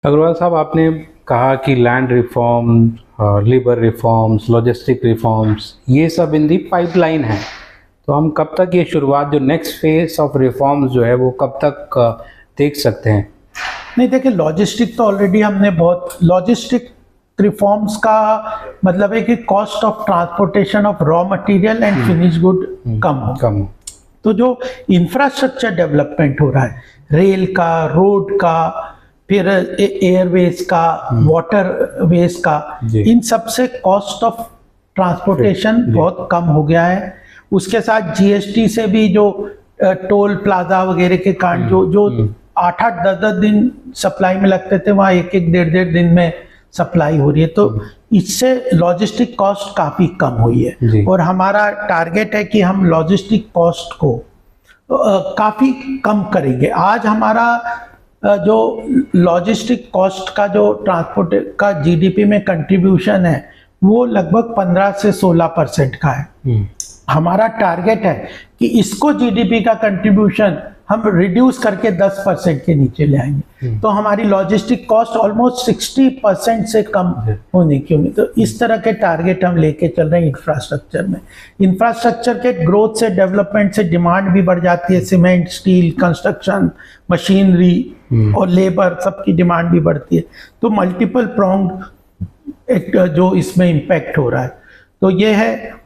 अग्रवाल साहब, आपने कहा कि land reform, labour reforms, logistic reforms, ये सब इन दी पाइपलाइन है। तो हम कब तक ये शुरुआत, जो नेक्स्ट फेज ऑफ रिफॉर्म्स जो है वो कब तक देख सकते हैं? नहीं, देखिए, लॉजिस्टिक तो ऑलरेडी हमने बहुत लॉजिस्टिक रिफॉर्म्स का मतलब है कि cost of transportation of raw material and finish good come हो। तो जो इंफ्रास्ट्रक्चर डेवलपमेंट हो रहा है, रेल का, रोड का, फिर एयरवेज का, वाटरवेज का, इन सब से कॉस्ट ऑफ ट्रांसपोर्टेशन बहुत कम हो गया है। उसके साथ जीएसटी से भी जो टोल प्लाजा वगैरह के कारण जो 8-8, 10-10 दिन सप्लाई में लगते थे, वहाँ 1-1, 1.5 दिन में सप्लाई हो रही है। तो इससे लॉजिस्टिक कॉस्ट काफ़ी कम हुई है और हमारा टारगेट है कि हम लॉजिस्टिक कॉस्ट को काफ़ी कम करेंगे। आज हमारा जो लॉजिस्टिक कॉस्ट का जो ट्रांसपोर्ट का जीडीपी में कंट्रीब्यूशन है वो लगभग 15 से 16% का है। हमारा टारगेट है कि इसको जीडीपी का कंट्रीब्यूशन हम रिड्यूस करके 10% के नीचे ले आएंगे, तो हमारी लॉजिस्टिक कॉस्ट ऑलमोस्ट 60% से कम होने की उम्मीद। तो इस तरह के टारगेट हम लेके चल रहे हैं इंफ्रास्ट्रक्चर में। इंफ्रास्ट्रक्चर के ग्रोथ से, डेवलपमेंट से डिमांड भी बढ़ जाती है। सीमेंट, स्टील, कंस्ट्रक्शन, मशीनरी और लेबर, सबकी डिमांड भी बढ़ती है। तो मल्टीपल प्रोंग्ड एक जो इसमें इम्पैक्ट हो रहा है। तो ये है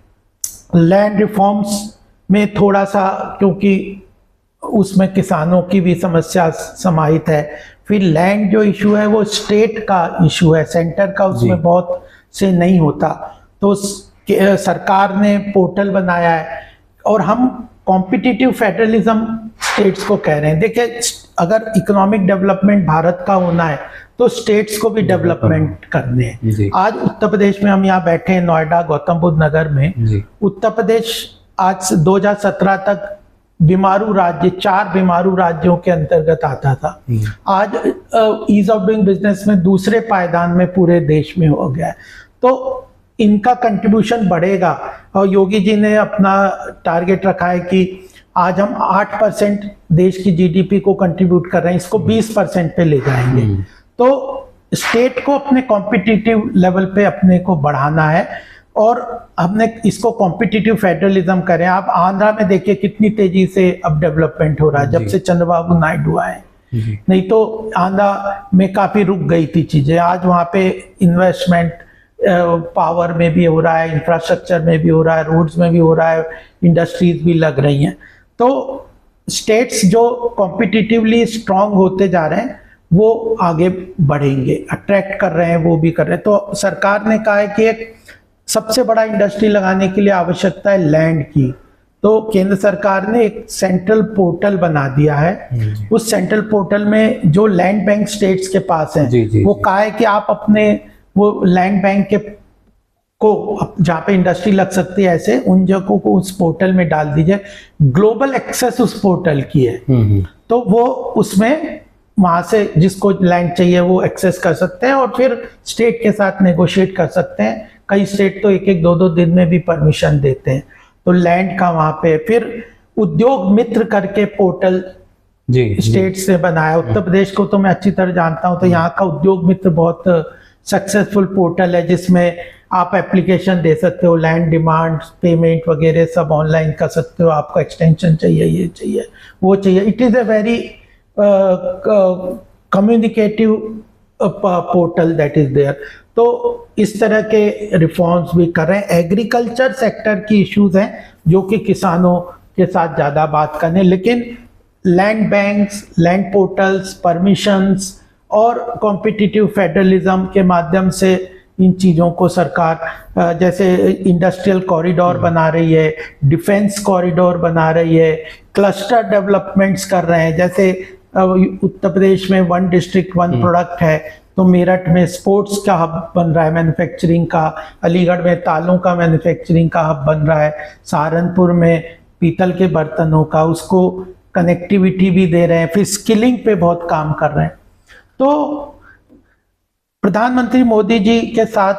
लैंड रिफॉर्म्स में थोड़ा सा, क्योंकि उसमें किसानों की भी समस्या समाहित है। फिर लैंड जो इशू है वो स्टेट का इशू है, सेंटर का उसमें बहुत से नहीं होता। तो सरकार ने पोर्टल बनाया है और हम कॉम्पिटिटिव फेडरलिज्म स्टेट्स को कह रहे हैं। देखिए, अगर इकोनॉमिक डेवलपमेंट भारत का होना है तो स्टेट्स को भी डेवलपमेंट करने हैं। आज उत्तर प्रदेश में हम यहाँ बैठे हैं, नोएडा, गौतम बुद्ध नगर में। उत्तर प्रदेश आज 2017 तक बीमारू राज्य, 4 बीमारू राज्यों के अंतर्गत आता था। आज ईज ऑफ डूइंग बिजनेस में दूसरे पायदान में पूरे देश में हो गया है। तो इनका कंट्रीब्यूशन बढ़ेगा और योगी जी ने अपना टारगेट रखा है कि आज हम 8% देश की जीडीपी को कंट्रीब्यूट कर रहे हैं, इसको 20% पे ले जाएंगे। तो स्टेट को अपने कॉम्पिटिटिव लेवल पे अपने को बढ़ाना है और हमने इसको कॉम्पिटिटिव फेडरलिज्म करें। आप आंध्रा में देखिए कितनी तेजी से अब डेवलपमेंट हो रहा है जब से चंद्रबाबू नायडू आए। नहीं तो आंध्रा में काफी रुक गई थी चीजें। आज वहाँ पे इन्वेस्टमेंट पावर में भी हो रहा है, इंफ्रास्ट्रक्चर में भी हो रहा है, रोड्स में भी हो रहा है, इंडस्ट्रीज भी लग रही हैं। तो स्टेट्स जो कॉम्पिटिटिवली स्ट्रांग होते जा रहे हैं वो आगे बढ़ेंगे, अट्रैक्ट कर रहे हैं, वो भी कर रहे हैं। तो सरकार ने कहा है कि एक सबसे बड़ा इंडस्ट्री लगाने के लिए आवश्यकता है लैंड की। तो केंद्र सरकार ने एक सेंट्रल पोर्टल बना दिया है। उस सेंट्रल पोर्टल में जो लैंड बैंक स्टेट्स के पास है, वो कहा है कि आप अपने वो लैंड बैंक के को जहाँ पे इंडस्ट्री लग सकती है, ऐसे उन जगहों को उस पोर्टल में डाल दीजिए। ग्लोबल एक्सेस उस पोर्टल की है, तो वो उसमें वहां से जिसको लैंड चाहिए वो एक्सेस कर सकते हैं और फिर स्टेट के साथ नेगोशिएट कर सकते हैं। कई स्टेट तो 1-1, 2-2 दिन में भी परमिशन देते हैं। तो लैंड का वहां पे फिर उद्योग मित्र करके पोर्टल स्टेट से बनाया। उत्तर प्रदेश को तो मैं अच्छी तरह जानता हूं, तो यहाँ का उद्योग मित्र बहुत सक्सेसफुल पोर्टल है जिसमें आप एप्लीकेशन दे सकते हो, लैंड डिमांड, पेमेंट वगैरह सब ऑनलाइन कर सकते हो। आपको एक्सटेंशन चाहिए, ये चाहिए, वो चाहिए। It is a very communicative portal that is there. तो इस तरह के रिफॉर्म्स भी कर रहे हैं। एग्रीकल्चर सेक्टर की इश्यूज हैं जो कि किसानों के साथ ज़्यादा बात करने, लेकिन land banks, land portals, permissions और कॉम्पिटिटिव फेडरलिज्म के माध्यम से इन चीज़ों को सरकार जैसे इंडस्ट्रियल कॉरिडोर बना रही है, डिफेंस कॉरिडोर बना रही है, क्लस्टर डेवलपमेंट्स कर रहे हैं। जैसे उत्तर प्रदेश में 1 डिस्ट्रिक्ट 1 प्रोडक्ट है, तो मेरठ में स्पोर्ट्स का हब बन रहा है, मैन्युफैक्चरिंग का। अलीगढ़ में तालों का मैन्युफैक्चरिंग का हब बन रहा है। सहारनपुर में पीतल के बर्तनों का, उसको कनेक्टिविटी भी दे रहे हैं। फिर स्किलिंग पे बहुत काम कर रहे हैं। तो प्रधानमंत्री मोदी जी के साथ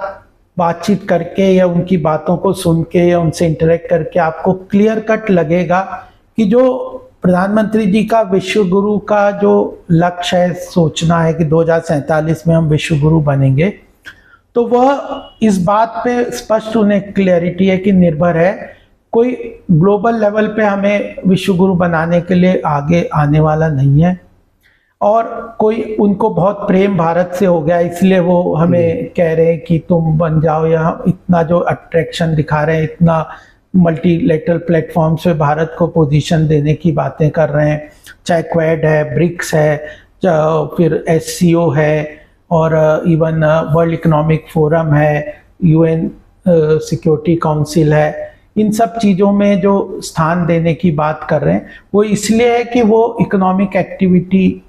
बातचीत करके या उनकी बातों को सुन के या उनसे इंटरेक्ट करके आपको क्लियर कट लगेगा कि जो प्रधानमंत्री जी का विश्व गुरु का जो लक्ष्य है, सोचना है कि 2047 में हम विश्व गुरु बनेंगे, तो वह इस बात पे स्पष्ट उन्हें क्लैरिटी है कि निर्भर है, कोई ग्लोबल लेवल पे हमें विश्व गुरु बनाने के लिए आगे आने वाला नहीं है, और कोई उनको बहुत प्रेम भारत से हो गया इसलिए वो हमें कह रहे हैं कि तुम बन जाओ, या इतना जो अट्रैक्शन दिखा रहे हैं, इतना मल्टीलेटरल प्लेटफॉर्म्स पे भारत को पोजीशन देने की बातें कर रहे हैं, चाहे क्वेड है, ब्रिक्स है, फिर SCO है, और इवन वर्ल्ड इकोनॉमिक फोरम है, UN सिक्योरिटी काउंसिल है। इन सब चीज़ों में जो स्थान देने की बात कर रहे हैं वो इसलिए है कि वो इकोनॉमिक एक्टिविटी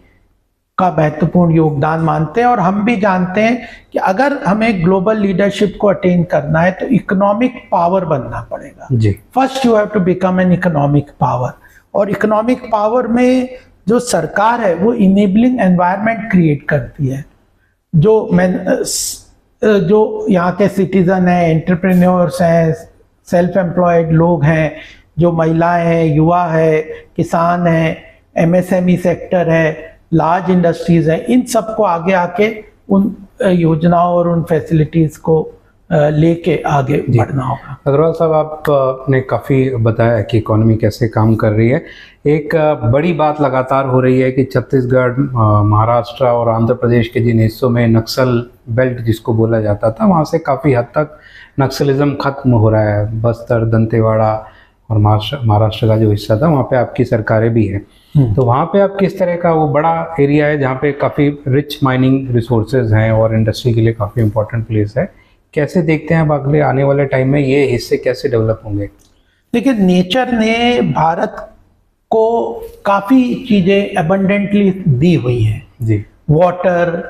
का महत्वपूर्ण योगदान मानते हैं, और हम भी जानते हैं कि अगर हमें ग्लोबल लीडरशिप को अटेन करना है तो इकोनॉमिक पावर बनना पड़ेगा जी। First you have to become an economic power, और इकोनॉमिक पावर में जो सरकार है वो इनेबलिंग एनवायरनमेंट क्रिएट करती है। जो यहाँ के सिटीजन हैं, एंटरप्रेन्योर्स हैं, सेल्फ एम्प्लॉयड लोग हैं, जो महिलाएं हैं, युवा है, किसान हैं, MSME सेक्टर है, लार्ज इंडस्ट्रीज हैं, इन सबको आगे आके उन योजनाओं और उन फैसिलिटीज़ को लेके आगे बढ़ना होगा। अग्रवाल साहब, आपने काफ़ी बताया कि इकोनॉमी कैसे काम कर रही है। एक बड़ी बात लगातार हो रही है कि छत्तीसगढ़, महाराष्ट्र और आंध्र प्रदेश के जिन हिस्सों में नक्सल बेल्ट जिसको बोला जाता था, वहाँ से काफ़ी हद तक नक्सलिज्म खत्म हो रहा है। बस्तर, दंतेवाड़ा और महाराष्ट्र का जो हिस्सा था वहाँ पे आपकी सरकारें भी हैं, तो वहाँ पे आप किस तरह का, वो बड़ा एरिया है जहाँ पे काफ़ी रिच माइनिंग रिसोर्सेज हैं और इंडस्ट्री के लिए काफ़ी इंपॉर्टेंट प्लेस है, कैसे देखते हैं आप अगले आने वाले टाइम में ये हिस्से कैसे डेवलप होंगे? देखिए, नेचर ने भारत को काफ़ी चीज़ें अबंडेंटली दी हुई हैं जी। Water,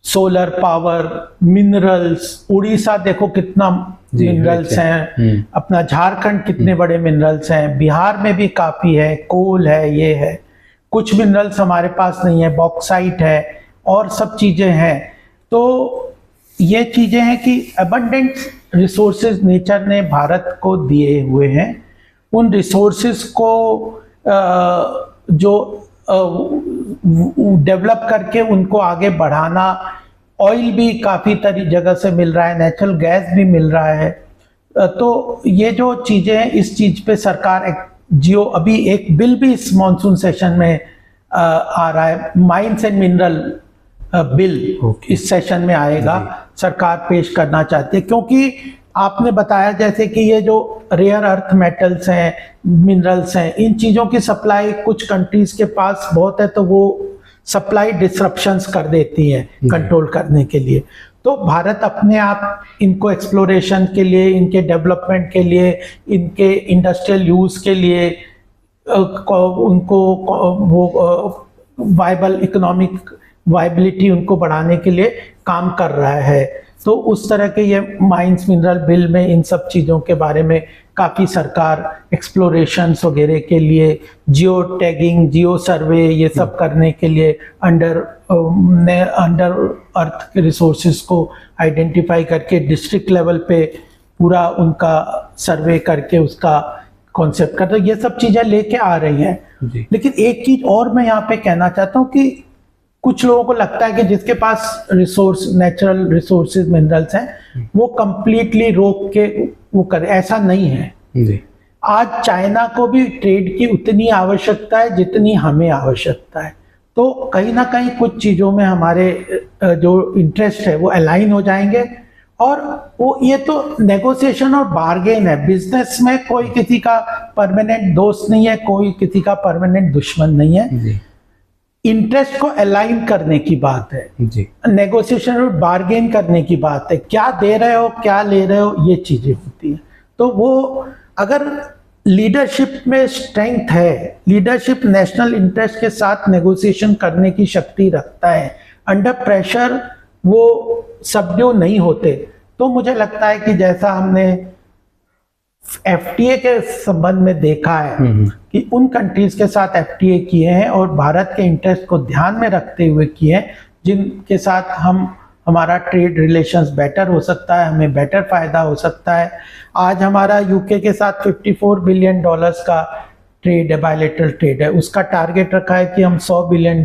solar power, minerals, Orissa देखो कितना मिनरल्स हैं, अपना झारखंड कितने बड़े मिनरल्स हैं, बिहार में भी काफ़ी है, कोल है, ये है। कुछ मिनरल्स हमारे पास नहीं है, बॉक्साइट है, और सब चीज़ें हैं। तो ये चीज़ें हैं कि अबंडेंट रिसोर्सेज नेचर ने भारत को दिए हुए हैं। उन रिसोर्सेज को जो डेवलप करके उनको आगे बढ़ाना, ऑयल भी काफ़ी जगह से मिल रहा है, नेचुरल गैस भी मिल रहा है। तो ये जो चीज़ें हैं, इस चीज़ पे सरकार अभी एक बिल भी इस मॉनसून सेशन में आ रहा है, माइंस एंड मिनरल बिल इस सेशन में आएगा, सरकार पेश करना चाहती है। क्योंकि आपने बताया जैसे कि ये जो रेयर अर्थ मेटल्स हैं, मिनरल्स हैं, इन चीज़ों की सप्लाई कुछ कंट्रीज के पास बहुत है, तो वो सप्लाई डिसरप्शंस कर देती हैं कंट्रोल करने के लिए। तो भारत अपने आप इनको एक्सप्लोरेशन के लिए, इनके डेवलपमेंट के लिए, इनके इंडस्ट्रियल यूज़ के लिए, उनको वो वाइबल इकोनॉमिक वाइबिलिटी उनको बढ़ाने के लिए काम कर रहा है। तो उस तरह के ये माइंस मिनरल बिल में इन सब चीज़ों के बारे में काफ़ी सरकार एक्सप्लोरेशंस वगैरह के लिए, जियो टैगिंग, जियो सर्वे, ये सब करने के लिए अंडर अर्थ के रिसोर्सेज को आइडेंटिफाई करके डिस्ट्रिक्ट लेवल पे पूरा उनका सर्वे करके उसका कॉन्सेप्ट करते, ये सब चीज़ें लेके आ रही हैं। लेकिन एक चीज़ और मैं यहाँ पे कहना चाहता हूँ कि कुछ लोगों को लगता है कि जिसके पास नेचुरल रिसोर्सेज, मिनरल्स हैं, वो कंप्लीटली रोक के वो करे, ऐसा नहीं है जी। आज चाइना को भी ट्रेड की उतनी आवश्यकता है जितनी हमें आवश्यकता है। तो कहीं ना कहीं कुछ चीज़ों में हमारे जो इंटरेस्ट है वो अलाइन हो जाएंगे, और वो ये तो नेगोशिएशन और बार्गेन है। बिजनेस में कोई किसी का परमानेंट दोस्त नहीं है, कोई किसी का परमानेंट दुश्मन नहीं है जी। इंटरेस्ट को अलाइन करने की बात है जी, नेगोशिएशन और बार्गेन करने की बात है। क्या दे रहे हो, क्या ले रहे हो, ये चीजें होती हैं। तो वो अगर लीडरशिप में स्ट्रेंथ है, लीडरशिप नेशनल इंटरेस्ट के साथ नेगोशिएशन करने की शक्ति रखता है, अंडर प्रेशर वो सबड्यू नहीं होते, तो मुझे लगता है कि जैसा हमने FTA के संबंध में देखा है कि उन कंट्रीज के साथ FTA किए हैं और भारत के इंटरेस्ट को ध्यान में रखते हुए किए हैं, जिनके साथ हमारा ट्रेड रिलेशंस बेटर हो सकता है, हमें बेटर फायदा हो सकता है। आज हमारा UK के साथ $54 बिलियन का ट्रेड है, बायलैटरल ट्रेड है, उसका टारगेट रखा है कि हम $100 बिलियन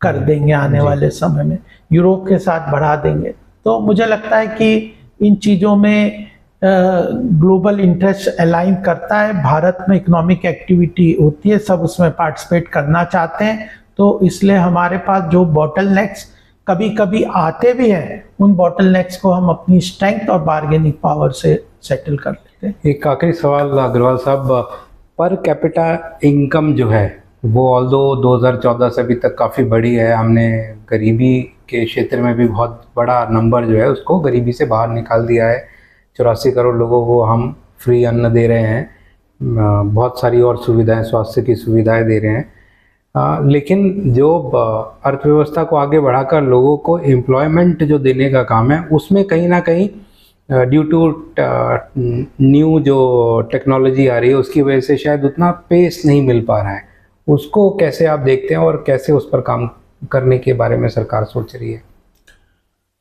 कर देंगे आने वाले समय में, यूरोप के साथ बढ़ा देंगे। तो मुझे लगता है कि इन चीज़ों में ग्लोबल इंटरेस्ट अलाइन करता है, भारत में इकोनॉमिक एक्टिविटी होती है, सब उसमें पार्टिसिपेट करना चाहते हैं। तो इसलिए हमारे पास जो बॉटलनेक्स कभी कभी आते भी हैं, उन बॉटलनेक्स को हम अपनी स्ट्रेंथ और बार्गेनिंग पावर से सेटल कर लेते हैं। एक आखिरी सवाल अग्रवाल साहब, पर कैपिटा इनकम जो है वो ऑल्दो 2014 से अभी तक काफ़ी बड़ी है, हमने गरीबी के क्षेत्र में भी बहुत बड़ा नंबर जो है उसको गरीबी से बाहर निकाल दिया है। 84 करोड़ लोगों को हम फ्री अन्न दे रहे हैं, बहुत सारी और सुविधाएं, स्वास्थ्य की सुविधाएं दे रहे हैं, लेकिन जो अर्थव्यवस्था को आगे बढ़ाकर लोगों को एम्प्लॉयमेंट जो देने का काम है उसमें कहीं ना कहीं ड्यू टू न्यू जो टेक्नोलॉजी आ रही है उसकी वजह से शायद उतना पेस नहीं मिल पा रहा है। उसको कैसे आप देखते हैं और कैसे उस पर काम करने के बारे में सरकार सोच रही है?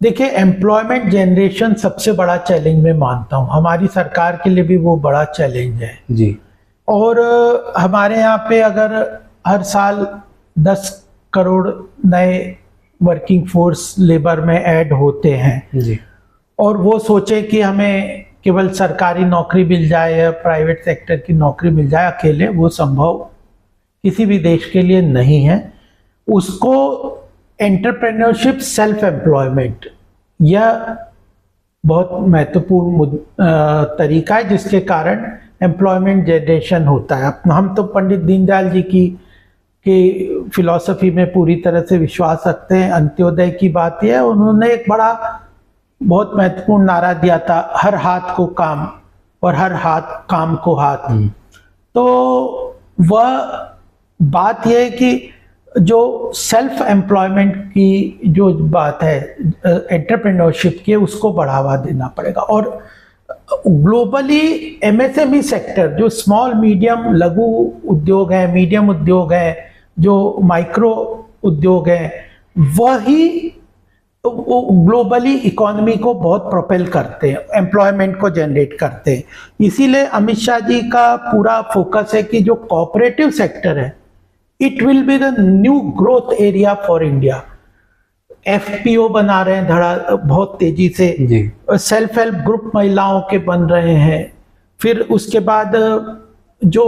देखिए, एम्प्लॉयमेंट जनरेशन सबसे बड़ा चैलेंज मैं मानता हूँ, हमारी सरकार के लिए भी वो बड़ा चैलेंज है जी। और हमारे यहाँ पे अगर हर साल 10 करोड़ नए वर्किंग फोर्स लेबर में ऐड होते हैं जी, और वो सोचे कि हमें केवल सरकारी नौकरी मिल जाए या प्राइवेट सेक्टर की नौकरी मिल जाए अकेले, वो संभव किसी भी देश के लिए नहीं है। उसको एंटरप्रेन्योरशिप, सेल्फ एम्प्लॉयमेंट, यह बहुत महत्वपूर्ण तरीका है जिसके कारण एम्प्लॉयमेंट जनरेशन होता है। हम तो पंडित दीनदयाल जी की फिलॉसफी में पूरी तरह से विश्वास रखते हैं। अंत्योदय की बात यह है, उन्होंने एक बहुत महत्वपूर्ण नारा दिया था, हर हाथ को काम और हर हाथ काम को हाथ। तो वह बात यह है कि जो सेल्फ एम्प्लॉयमेंट की जो बात है, एंटरप्रेन्योरशिप की, उसको बढ़ावा देना पड़ेगा। और ग्लोबली एमएसएमई सेक्टर, जो स्मॉल मीडियम लघु उद्योग है, मीडियम उद्योग है, जो माइक्रो उद्योग है, वही ग्लोबली इकोनॉमी को बहुत प्रोपेल करते हैं, एम्प्लॉयमेंट को जनरेट करते हैं। इसीलिए अमित शाह जी का पूरा फोकस है कि जो कोऑपरेटिव सेक्टर है, it will be the new growth area for India. FPO बना रहे हैं बहुत तेजी से, सेल्फ हेल्प ग्रुप महिलाओं के बन रहे हैं। फिर उसके बाद जो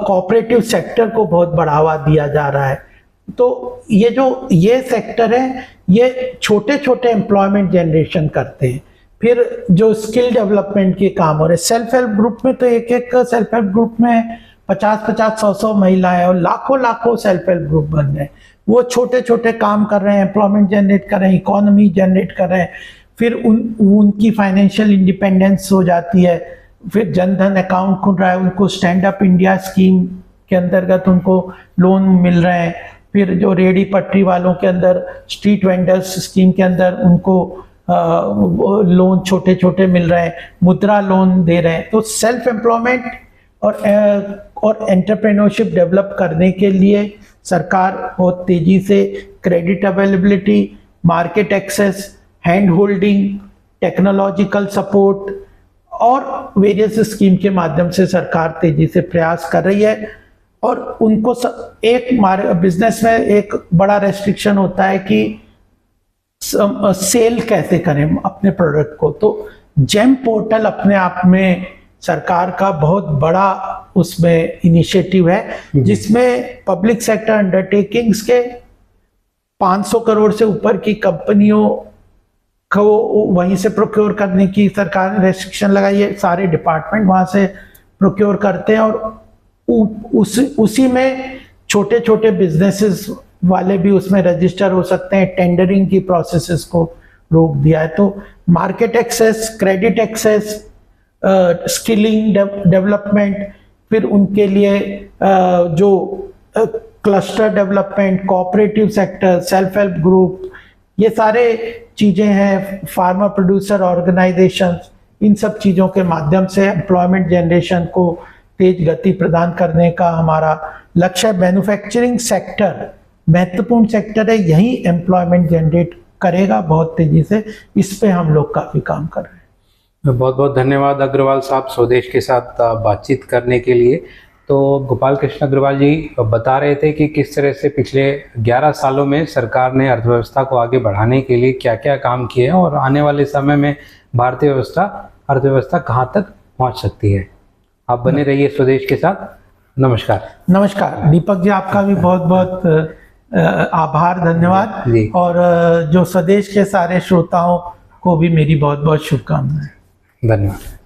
कोऑपरेटिव सेक्टर को बहुत बढ़ावा दिया जा रहा है। तो ये सेक्टर है, ये छोटे छोटे एम्प्लॉयमेंट जनरेशन करते हैं। फिर जो स्किल डेवलपमेंट के काम हो रहे, सेल्फ हेल्प ग्रुप में तो एक सेल्फ हेल्प ग्रुप में 50-50, 100-100 महिलाएं और लाखों सेल्फ हेल्प ग्रुप बन रहे हैं। वो छोटे छोटे काम कर रहे हैं, एम्प्लॉयमेंट जनरेट कर रहे हैं, इकोनॉमी जनरेट कर रहे हैं। फिर उनकी फाइनेंशियल इंडिपेंडेंस हो जाती है। फिर जनधन अकाउंट खुल रहा है, उनको स्टैंड अप इंडिया स्कीम के अंतर्गत उनको लोन मिल रहे हैं। फिर जो रेहड़ी पटरी वालों के अंदर, स्ट्रीट वेंडर्स स्कीम के अंदर उनको लोन छोटे छोटे मिल रहे हैं, मुद्रा लोन दे रहे हैं। तो सेल्फ एम्प्लॉयमेंट और एंटरप्रेन्योरशिप डेवलप करने के लिए सरकार बहुत तेजी से credit availability, market access, hand holding, technological support और वेरियस स्कीम के माध्यम से सरकार तेजी से प्रयास कर रही है। और उनको एक बिजनेस में एक बड़ा रेस्ट्रिक्शन होता है कि सेल कैसे करें अपने प्रोडक्ट को। तो जेम पोर्टल अपने आप में सरकार का बहुत बड़ा उसमें इनिशिएटिव है, जिसमें पब्लिक सेक्टर अंडरटेकिंग्स के 500 करोड़ से ऊपर की कंपनियों को वहीं से प्रोक्योर करने की सरकार ने रेस्ट्रिक्शन लगाई है। सारे डिपार्टमेंट वहां से प्रोक्योर करते हैं और उसी में छोटे छोटे बिजनेसेस वाले भी उसमें रजिस्टर हो सकते हैं। टेंडरिंग की प्रोसेसेस को रोक दिया है। तो market access, credit access, skilling development, फिर उनके लिए जो cluster development, cooperative sector, self help group, ये सारे चीजें हैं, फार्मर प्रोड्यूसर ऑर्गेनाइजेशंस, इन सब चीजों के माध्यम से एम्प्लॉयमेंट जनरेशन को तेज गति प्रदान करने का हमारा लक्ष्य है। मैन्युफैक्चरिंग सेक्टर महत्वपूर्ण सेक्टर है, यही एम्प्लॉयमेंट जनरेट करेगा बहुत तेजी से। इस पे हम लोग काफी काम कर रहे हैं। बहुत बहुत धन्यवाद अग्रवाल साहब स्वदेश के साथ बातचीत करने के लिए। तो गोपाल कृष्ण अग्रवाल जी बता रहे थे कि किस तरह से पिछले 11 सालों में सरकार ने अर्थव्यवस्था को आगे बढ़ाने के लिए क्या क्या काम किए हैं और आने वाले समय में भारतीय अर्थव्यवस्था कहाँ तक पहुँच सकती है। आप बने रहिए स्वदेश के साथ। नमस्कार। नमस्कार दीपक जी, आपका भी बहुत बहुत आभार, धन्यवाद। जी। और जो स्वदेश के सारे श्रोताओं को भी मेरी बहुत बहुत शुभकामनाएं। धन्यवाद।